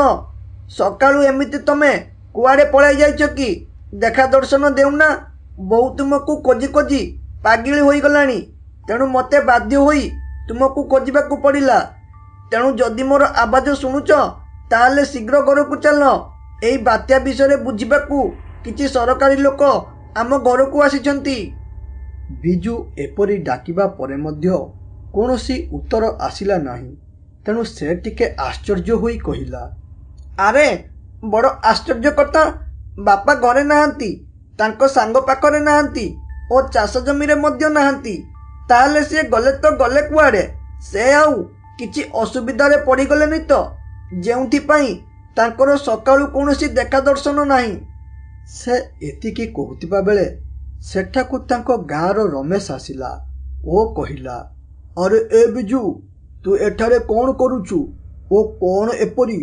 ସକାଳୁ ଏମିତି ତମେ କୁଆଡ଼େ ପଳାଇ ଯାଇଛ କି? ଦେଖା ଦର୍ଶନ ଦେଉନା। ବୋଉ ତୁମକୁ ଖୋଜି ଖୋଜି ପାଗିଳି ହୋଇଗଲାଣି। ତେଣୁ ମୋତେ ବାଧ୍ୟ ହୋଇ ତୁମକୁ ଖୋଜିବାକୁ ପଡ଼ିଲା। ତେଣୁ ଯଦି ମୋର ଆବାଜ ଶୁଣୁଛ, ତାହେଲେ ଶୀଘ୍ର ଘରକୁ ଚାଲ। ଏହି ବାତ୍ୟା ବିଷୟରେ ବୁଝିବାକୁ କିଛି ସରକାରୀ ଲୋକ ଆମ ଘରକୁ ଆସିଛନ୍ତି। ବିଜୁ ଏପରି ଡାକିବା ପରେ ମଧ୍ୟ କୌଣସି ଉତ୍ତର ଆସିଲା ନାହିଁ। ତେଣୁ ସେ ଟିକେ ଆଶ୍ଚର୍ଯ୍ୟ ହୋଇ କହିଲା, ଆରେ ବଡ଼ ଆଶ୍ଚର୍ଯ୍ୟ କଥା। ବାପା ଘରେ ନାହାନ୍ତି, ତାଙ୍କ ସାଙ୍ଗ ପାଖରେ ନାହାନ୍ତି ଓ ଚାଷ ଜମିରେ ମଧ୍ୟ ନାହାନ୍ତି। ତାହେଲେ ସିଏ ଗଲେ ତ ଗଲେ କୁଆଡ଼େ? ସେ ଆଉ କିଛି ଅସୁବିଧାରେ ପଡ଼ିଗଲେନି ତ, ଯେଉଁଥିପାଇଁ ତାଙ୍କର ସକାଳୁ କୌଣସି ଦେଖା ଦର୍ଶନ ନାହିଁ? ସେ ଏତିକି କହୁଥିବା ବେଳେ ସେଠାକୁ ତାଙ୍କ ଗାଁର ରମେଶ ଆସିଲା ଓ କହିଲା, ଆରେ ଏ ବିଜୁ, ତୁ ଏଠାରେ କ'ଣ କରୁଛୁ ଓ କ'ଣ ଏପରି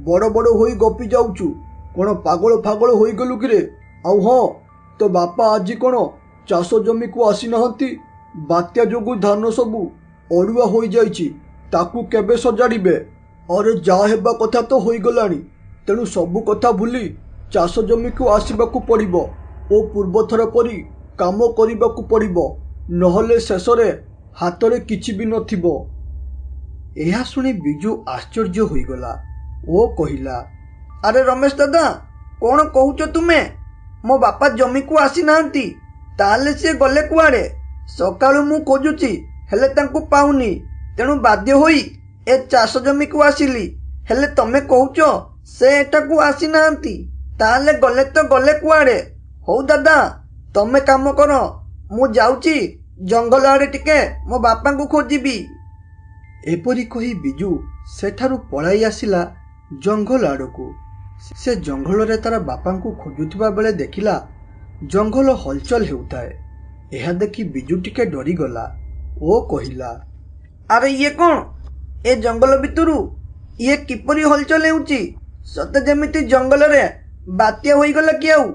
ବଡ଼ ବଡ଼ ହୋଇ ଗପି ଯାଉଛୁ? କ'ଣ ପାଗଳ ଫାଗଳ ହୋଇଗଲୁ କିରେ? ଆଉ ହଁ, ତୋ ବାପା ଆଜି କ'ଣ ଚାଷ ଜମିକୁ ଆସିନାହାନ୍ତି? ବାତ୍ୟା ଯୋଗୁଁ ଧାନ ସବୁ ଅଡ଼ୁଆ ହୋଇଯାଇଛି, ତାକୁ କେବେ ସଜାଡ଼ିବେ? ଆରେ ଯାହା ହେବା କଥା ତ ହୋଇଗଲାଣି, ତେଣୁ ସବୁ କଥା ଭୁଲି ଚାଷ ଜମିକୁ ଆସିବାକୁ ପଡ଼ିବ ଓ ପୂର୍ବଥର ପରି କାମ କରିବାକୁ ପଡ଼ିବ, ନହେଲେ ଶେଷରେ ହାତରେ କିଛି ବି ନଥିବ। ଏହା ଶୁଣି ବିଜୁ ଆଶ୍ଚର୍ଯ୍ୟ ହୋଇଗଲା ଓ କହିଲା, ଆରେ ରମେଶ ଦାଦା, କ'ଣ କହୁଛ ତୁମେ? ମୋ ବାପା ଜମିକୁ ଆସିନାହାନ୍ତି, ତାହେଲେ ସିଏ ଗଲେ କୁଆଡ଼େ? ସକାଳୁ ମୁଁ ଖୋଜୁଛି, ହେଲେ ତାଙ୍କୁ ପାଉନି। ତେଣୁ ବାଧ୍ୟ ହୋଇ ଏ ଚାଷ ଜମିକୁ ଆସିଲି। ହେଲେ ତମେ କହୁଛ ସେ ଏଠାକୁ ଆସିନାହାନ୍ତି, ତାହେଲେ ଗଲେ ତ ଗଲେ କୁଆଡ଼େ? ହଉ ଦାଦା, ତମେ କାମ କର, ମୁଁ ଯାଉଛି ଜଙ୍ଗଲ ଆଡ଼େ ଟିକେ ମୋ ବାପାଙ୍କୁ ଖୋଜିବି। ଏପରି କହି ବିଜୁ ସେଠାରୁ ପଳାଇ ଆସିଲା ଜଙ୍ଗଲ ଆଡ଼କୁ। ସେ ଜଙ୍ଗଲରେ ତାର ବାପାଙ୍କୁ ଖୋଜୁଥିବା ବେଳେ ଦେଖିଲା ଜଙ୍ଗଲ ହଲଚଲ ହେଉଥାଏ। ଏହା ଦେଖି ବିଜୁ ଟିକେ ଡରିଗଲା ଓ କହିଲା, ଆରେ ଇଏ କ'ଣ? ଏ ଜଙ୍ଗଲ ଭିତରୁ ଇଏ କିପରି ହଲଚଲ ହେଉଛି? ସତେ ଯେମିତି ଜଙ୍ଗଲରେ ବାତ୍ୟା ହୋଇଗଲା କି ଆଉ।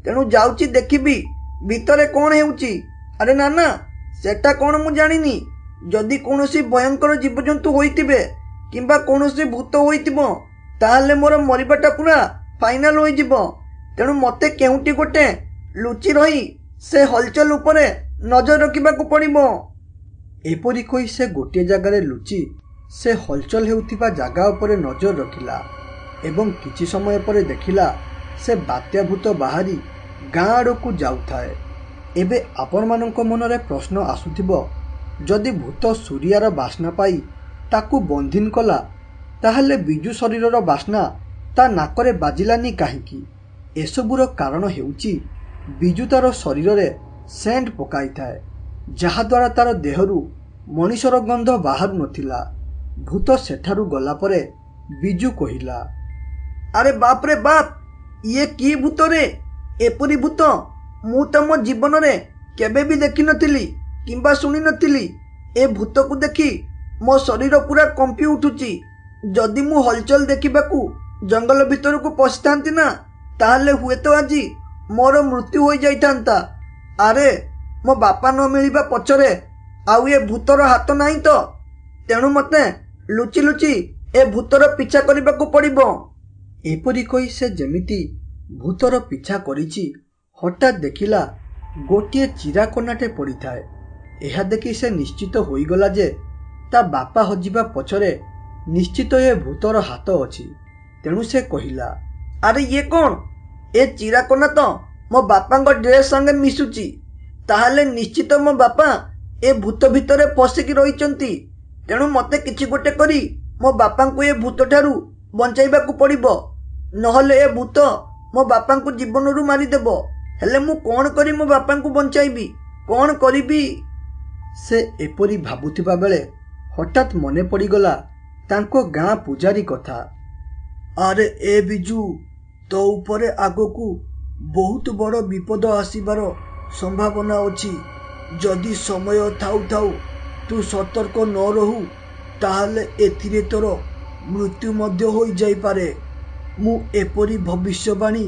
ତେଣୁ ଯାଉଛି ଦେଖିବି ଭିତରେ କ'ଣ ହେଉଛି। ଆରେ ନା ନା, ସେଟା କ'ଣ ମୁଁ ଜାଣିନି। ଯଦି କୌଣସି ଭୟଙ୍କର ଜୀବଜନ୍ତୁ ହୋଇଥିବେ କିମ୍ବା କୌଣସି ଭୂତ ହୋଇଥିବ, ତାହେଲେ ମୋର ମରିବାଟା ପୁରା ଫାଇନାଲ ହୋଇଯିବ। ତେଣୁ ମୋତେ କେଉଁଠି ଗୋଟେ ଲୁଚି ରହି ସେ ହଲଚଲ ଉପରେ ନଜର ରଖିବାକୁ ପଡ଼ିବ। ଏପରି କହି ସେ ଗୋଟିଏ ଜାଗାରେ ଲୁଚି ସେ ହଲଚଲ ହେଉଥିବା ଜାଗା ଉପରେ ନଜର ରଖିଲା ଏବଂ କିଛି ସମୟ ପରେ ଦେଖିଲା ସେ ବାତ୍ୟା ଭୂତ ବାହାରି ଗାଁ ଆଡ଼କୁ ଯାଉଥାଏ। ଏବେ ଆପଣମାନଙ୍କ ମନରେ ପ୍ରଶ୍ନ ଆସୁଥିବ, ଯଦି ଭୂତ ସୁରିଆର ବାସ୍ନା ପାଇ ତାକୁ ବନ୍ଦିନ କଲା, ତାହେଲେ ବିଜୁ ଶରୀରର ବାସ୍ନା ତା ନାକରେ ବାଜିଲାନି କାହିଁକି? ଏସବୁର କାରଣ ହେଉଛି ବିଜୁ ତାର ଶରୀରରେ ସେଣ୍ଟ ପକାଇଥାଏ, ଯାହାଦ୍ୱାରା ତାର ଦେହରୁ ମଣିଷର ଗନ୍ଧ ବାହାରୁ ନଥିଲା। ଭୂତ ସେଠାରୁ ଗଲା ପରେ ବିଜୁ କହିଲା, ଆରେ ବାପରେ ବାପ, ଇଏ କି ଭୂତରେ? ଏପରି ଭୂତ ମୁଁ ତ ମୋ ଜୀବନରେ କେବେ ବି ଦେଖିନଥିଲି କିମ୍ବା ଶୁଣିନଥିଲି। ଏ ଭୂତକୁ ଦେଖି ମୋ ଶରୀର ପୁରା କମ୍ପି ଉଠୁଛି। ଯଦି ମୁଁ ହଲଚଲ ଦେଖିବାକୁ ଜଙ୍ଗଲ ଭିତରକୁ ପଶିଥାନ୍ତି ନା, ତାହେଲେ ହୁଏତ ଆଜି ମୋର ମୃତ୍ୟୁ ହୋଇଯାଇଥାନ୍ତା। ଆରେ ମୋ ବାପା ନ ମିଳିବା ପଛରେ ଆଉ ଏ ଭୂତର ହାତ ନାହିଁ ତ? ତେଣୁ ମୋତେ ଲୁଚି ଲୁଚି ଏ ଭୂତର ପିଛା କରିବାକୁ ପଡ଼ିବ। ଏପରି କହି ସେ ଯେମିତି ଭୂତର ପିଛା କରିଛି, ହଠାତ୍ ଦେଖିଲା ଗୋଟିଏ ଚିରାକନାଟେ ପଡ଼ିଥାଏ। ଏହା ଦେଖି ସେ ନିଶ୍ଚିତ ହୋଇଗଲା ଯେ ତା ବାପା ହଜିବା ପଛରେ ନିଶ୍ଚିତ ଏ ଭୂତର ହାତ ଅଛି। ତେଣୁ ସେ କହିଲା, ଆରେ ଇଏ କ'ଣ? ଏ ଚିରାକନା ତ ମୋ ବାପାଙ୍କ ଡ୍ରେସ୍ ସଙ୍ଗେ ମିଶୁଛି। ତାହେଲେ ନିଶ୍ଚିତ ମୋ ବାପା ଏ ଭୂତ ଭିତରେ ପଶିକି ରହିଛନ୍ତି। ତେଣୁ ମୋତେ କିଛି ଗୋଟେ କରି ମୋ ବାପାଙ୍କୁ ଏ ଭୂତଠାରୁ ବଞ୍ଚାଇବାକୁ ପଡ଼ିବ, ନହେଲେ ଏ ଭୂତ ମୋ ବାପାଙ୍କୁ ଜୀବନରୁ ମାରିଦେବ। ହେଲେ ମୁଁ କ'ଣ କରି ମୋ ବାପାଙ୍କୁ ବଞ୍ଚାଇବି? କ'ଣ କରିବି? ସେ ଏପରି ଭାବୁଥିବା ବେଳେ ହଠାତ୍ ମନେ ପଡ଼ିଗଲା ତାଙ୍କ ଗାଁ ପୂଜାରୀ କଥା। ଆରେ ଏ ବିଜୁ, ତୋ ଉପରେ ଆଗକୁ ବହୁତ ବଡ଼ ବିପଦ ଆସିବାର ସମ୍ଭାବନା ଅଛି। ଯଦି ସମୟ ଥାଉ ଥାଉ ତୁ ସତର୍କ ନ ରହୁ, ତାହେଲେ ଏଥିରେ ତୋର ମୃତ୍ୟୁ ମଧ୍ୟ ହୋଇଯାଇପାରେ। ମୁଁ ଏପରି ଭବିଷ୍ୟବାଣୀ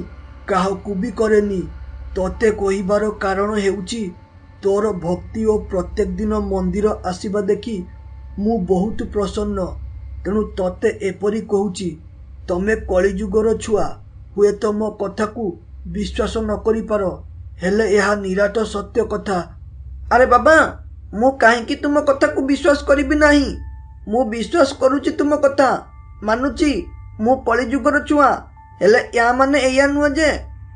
କାହାକୁ ବି କରେନି। ତୋତେ କହିବାର କାରଣ ହେଉଛି ତୋର ଭକ୍ତି ଓ ପ୍ରତ୍ୟେକ ଦିନ ମନ୍ଦିର ଆସିବା ଦେଖି ମୁଁ ବହୁତ ପ୍ରସନ୍ନ। ତେଣୁ ତୋତେ ଏପରି କହୁଛି। ତମେ କଳିଯୁଗର ଛୁଆ, ହୁଏତ ମୋ କଥାକୁ ବିଶ୍ୱାସ ନ କରିପାର, ହେଲେ ଏହା ନିରାଟ ସତ୍ୟ କଥା। ଆରେ ବାବା, ମୁଁ କାହିଁକି ତୁମ କଥାକୁ ବିଶ୍ୱାସ କରିବି ନାହିଁ? ମୁଁ ବିଶ୍ୱାସ କରୁଛି ତୁମ କଥା, ମାନୁଛି ମୁଁ କଳିଯୁଗର ଛୁଆ। ହେଲେ ୟା ମାନେ ଏଇଆ ନୁହେଁ ଯେ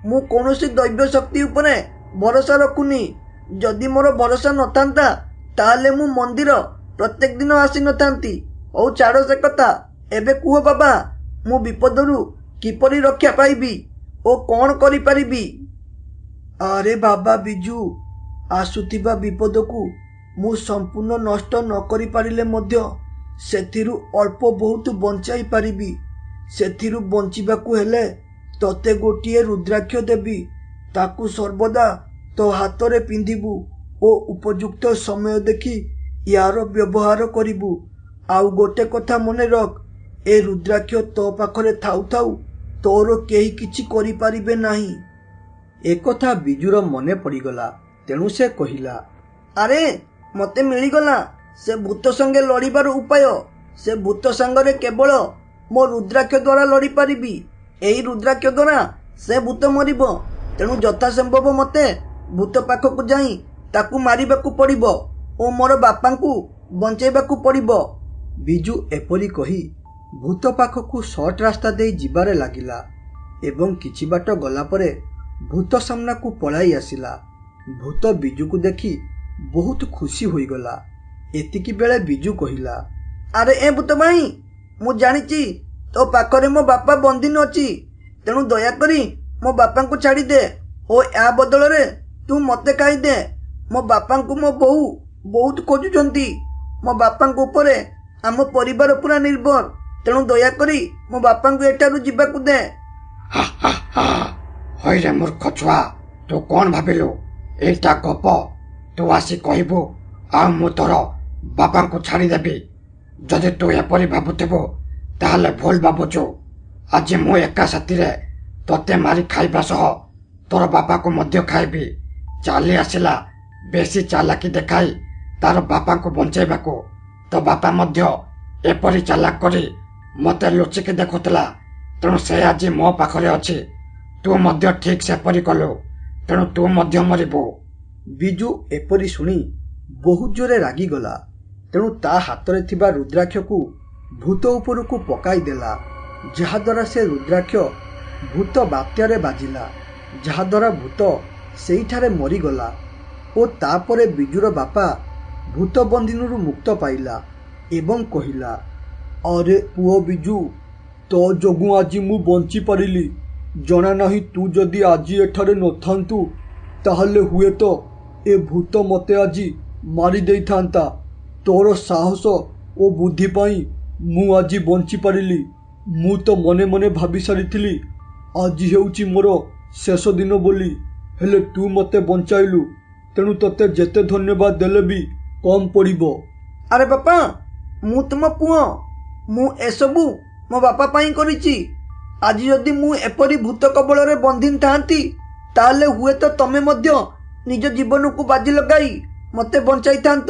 ମୁଁ କୌଣସି ଦୈବ୍ୟ ଶକ୍ତି ଉପରେ ଭରସା ରଖୁନି। ଯଦି ମୋର ଭରସା ନଥାନ୍ତା, ତାହେଲେ ମୁଁ ମନ୍ଦିର ପ୍ରତ୍ୟେକ ଦିନ ଆସିନଥାନ୍ତି। ହଉ ଛାଡ଼ ସେ କଥା। ଏବେ କୁହ ବାବା, ମୁଁ ବିପଦରୁ କିପରି ରକ୍ଷା ପାଇବି ଓ କ'ଣ କରିପାରିବି? ଆରେ ବାବା ବିଜୁ, ଆସୁଥିବା ବିପଦକୁ ମୁଁ ସମ୍ପୂର୍ଣ୍ଣ ନଷ୍ଟ ନ କରିପାରିଲେ ମଧ୍ୟ ସେଥିରୁ ଅଳ୍ପ ବହୁତ ବଞ୍ଚାଇ ପାରିବି। ସେଥିରୁ ବଞ୍ଚିବାକୁ ହେଲେ ତୋତେ ଗୋଟିଏ ରୁଦ୍ରାକ୍ଷ ଦେବି। ତାକୁ ସର୍ବଦା ତୋ ହାତରେ ପିନ୍ଧିବୁ ଓ ଉପଯୁକ୍ତ ସମୟ ଦେଖି ୟାର ବ୍ୟବହାର କରିବୁ। ଆଉ ଗୋଟେ କଥା ମନେ ରଖ, ଏ ରୁଦ୍ରାକ୍ଷ ତୋ ପାଖରେ ଥାଉ ଥାଉ ତୋର କେହି କିଛି କରିପାରିବେ ନାହିଁ। ଏକଥା ବିଜୁର ମନେ ପଡ଼ିଗଲା। ତେଣୁ ସେ କହିଲା, ଆରେ ମୋତେ ମିଳିଗଲା ସେ ଭୂତ ସଙ୍ଗେ ଲଢ଼ିବାର ଉପାୟ। ସେ ଭୂତ ସାଙ୍ଗରେ କେବଳ ମୋ ରୁଦ୍ରାକ୍ଷ ଦ୍ୱାରା ଲଢ଼ିପାରିବି। ଏହି ରୁଦ୍ରାକ୍ଷ ଦ୍ୱାରା ସେ ଭୂତ ମରିବ। ତେଣୁ ଯଥାସମ୍ଭବ ମୋତେ ଭୂତ ପାଖକୁ ଯାଇ ତାକୁ ମାରିବାକୁ ପଡ଼ିବ ଓ ମୋର ବାପାଙ୍କୁ ବଞ୍ଚାଇବାକୁ ପଡ଼ିବ। ବିଜୁ ଏପରି କହି ଭୂତ ପାଖକୁ ସର୍ଟ ରାସ୍ତା ଦେଇ ଯିବାରେ ଲାଗିଲା ଏବଂ କିଛି ବାଟ ଗଲା ପରେ ଭୂତ ସାମ୍ନାକୁ ପଳାଇ ଆସିଲା। ଭୂତ ବିଜୁକୁ ଦେଖି ବହୁତ ଖୁସି ହୋଇଗଲା ଏତିକି ବେଳେ ବିଜୁ କହିଲା, ଆରେ ଏ ଭୂତ ଭାଇ, ମୁଁ ଜାଣିଛି ତୋ ପାଖରେ ମୋ ବାପା ବନ୍ଦିନ ଅଛି। ତେଣୁ ଦୟାକରି ମୋ ବାପାଙ୍କୁ ଛାଡ଼ିଦେ ଓ ଏହା ବଦଳରେ ତୁ ମୋତେ ଖାଇଦେ। ମୋ ବାପାଙ୍କୁ ମୋ ବୋଉ ବହୁତ ଖୋଜୁଛନ୍ତି। ମୋ ବାପାଙ୍କ ଉପରେ ଆମ ପରିବାର ପୁରା ନିର୍ଭର। ତେଣୁ ଦୟାକରି ମୋ ବାପାଙ୍କୁ ଏଠାରୁ ଯିବାକୁ ଦେ। ହଇରେ ମୂର୍ଖ ଛୁଆ, ତୁ କଣ ଭାବିଲୁ ଏଇଟା ଗପ? ତୁ ଆସି କହିବୁ ଆଉ ମୁଁ ତୋର ବାପାଙ୍କୁ ଛାଡ଼ିଦେବି। ଯଦି ତୁ ଏପରି ଭାବୁଥିବୁ ତାହେଲେ ଭୁଲ ଭାବୁଛୁ। ଆଜି ମୁଁ ଏକା ସାଥିରେ ତୋତେ ମାରି ଖାଇବା ସହ ତୋର ବାପାକୁ ମଧ୍ୟ ଖାଇବି। ଚାଲି ଆସିଲା ବେଶୀ ଚାଲାକି ଦେଖାଇ ତାର ବାପାଙ୍କୁ ବଞ୍ଚେଇବାକୁ। ତୋ ବାପା ମଧ୍ୟ ଏପରି ଚାଲାକ କରି ମୋତେ ଲୁଚିକି ଦେଖୁଥିଲା। ତେଣୁ ସେ ଆଜି ମୋ ପାଖରେ ଅଛି। ତୁ ମଧ୍ୟ ଠିକ୍ ସେପରି କଲୁ, ତେଣୁ ତୁ ମଧ୍ୟ ମରିବୁ। ବିଜୁ ଏପରି ଶୁଣି ବହୁତ ଜୋରେ ରାଗିଗଲା। ତେଣୁ ତା ହାତରେ ଥିବା ରୁଦ୍ରାକ୍ଷକୁ ଭୂତ ଉପରକୁ ପକାଇଦେଲା, ଯାହାଦ୍ୱାରା ସେ ରୁଦ୍ରାକ୍ଷ ଭୂତ ବାତ୍ୟାରେ ବାଜିଲା, ଯାହାଦ୍ୱାରା ଭୂତ ସେଇଠାରେ ମରିଗଲା। ଓ ତାପରେ ବିଜୁର ବାପା ଭୂତ ବନ୍ଦିନରୁ ମୁକ୍ତ ପାଇଲା ଏବଂ କହିଲା, ଆରେ ପୁଅ ବିଜୁ, ତୋ ଯୋଗୁଁ ଆଜି ମୁଁ ବଞ୍ଚିପାରିଲି। ଜଣା ନାହିଁ ତୁ ଯଦି ଆଜି ଏଠାରେ ନଥାନ୍ତୁ ତାହେଲେ ହୁଏତ ଏ ଭୂତ ମୋତେ ଆଜି ମାରି ଦେଇଥାନ୍ତା। ତୋର ସାହସ ଓ ବୁଦ୍ଧି ପାଇଁ ମୁଁ ଆଜି ବଞ୍ଚିପାରିଲି। ମୁଁ ତ ମନେ ମନେ ଭାବି ସାରିଥିଲି ଆଜି ହେଉଛି ମୋର ଶେଷ ଦିନ ବୋଲି, ହେଲେ ତୁ ମୋତେ ବଞ୍ଚାଇଲୁ। ତେଣୁ ତୋତେ ଯେତେ ଧନ୍ୟବାଦ ଦେଲେ ବି କମ୍ ପଡ଼ିବ। ଆରେ ବାପା, ମୁଁ ତୁମ ପୁଅ। ମୁଁ ଏସବୁ ମୋ ବାପା ପାଇଁ କରିଛି। ଆଜି ଯଦି ମୁଁ ଏପରି ଭୂତ କବଳରେ ବନ୍ଦିନ ଥାନ୍ତି ତାହେଲେ ହୁଏତ ତମେ ମଧ୍ୟ ନିଜ ଜୀବନକୁ ବାଜି ଲଗାଇ ମୋତେ ବଞ୍ଚାଇଥାନ୍ତ।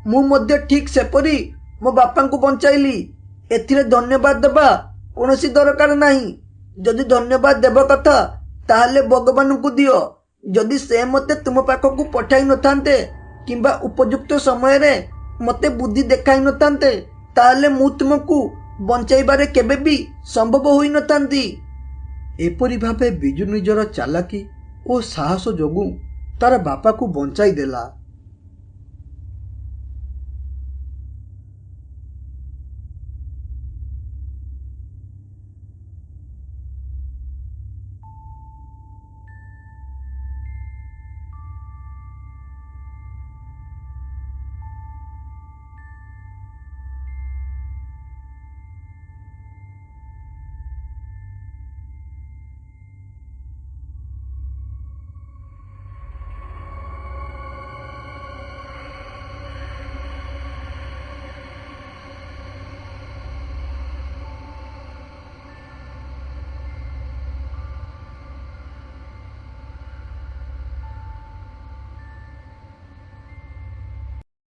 ମୁଁ ମଧ୍ୟ ଠିକ୍ ସେପରି ମୋ ବାପାଙ୍କୁ ବଞ୍ଚାଇଲି। ଏଥିରେ ଧନ୍ୟବାଦ ଦେବା କୌଣସି ଦରକାର ନାହିଁ। ଯଦି ଧନ୍ୟବାଦ ଦେବା କଥା ତାହେଲେ ଭଗବାନଙ୍କୁ ଦିଅ। ଯଦି ସେ ମୋତେ ତୁମ ପାଖକୁ ପଠାଇ ନଥାନ୍ତେ କିମ୍ବା ଉପଯୁକ୍ତ ସମୟରେ ମୋତେ ବୁଦ୍ଧି ଦେଖାଇ ନଥାନ୍ତେ ତାହେଲେ ମୁଁ ତୁମକୁ ବଞ୍ଚାଇବାରେ କେବେ ବି ସମ୍ଭବ ହୋଇନଥାନ୍ତି। ଏପରି ଭାବେ ବିଜୁ ନିଜର ଚାଲାକି ଓ ସାହସ ଯୋଗୁଁ ତାର ବାପାକୁ ବଞ୍ଚାଇ ଦେଲା।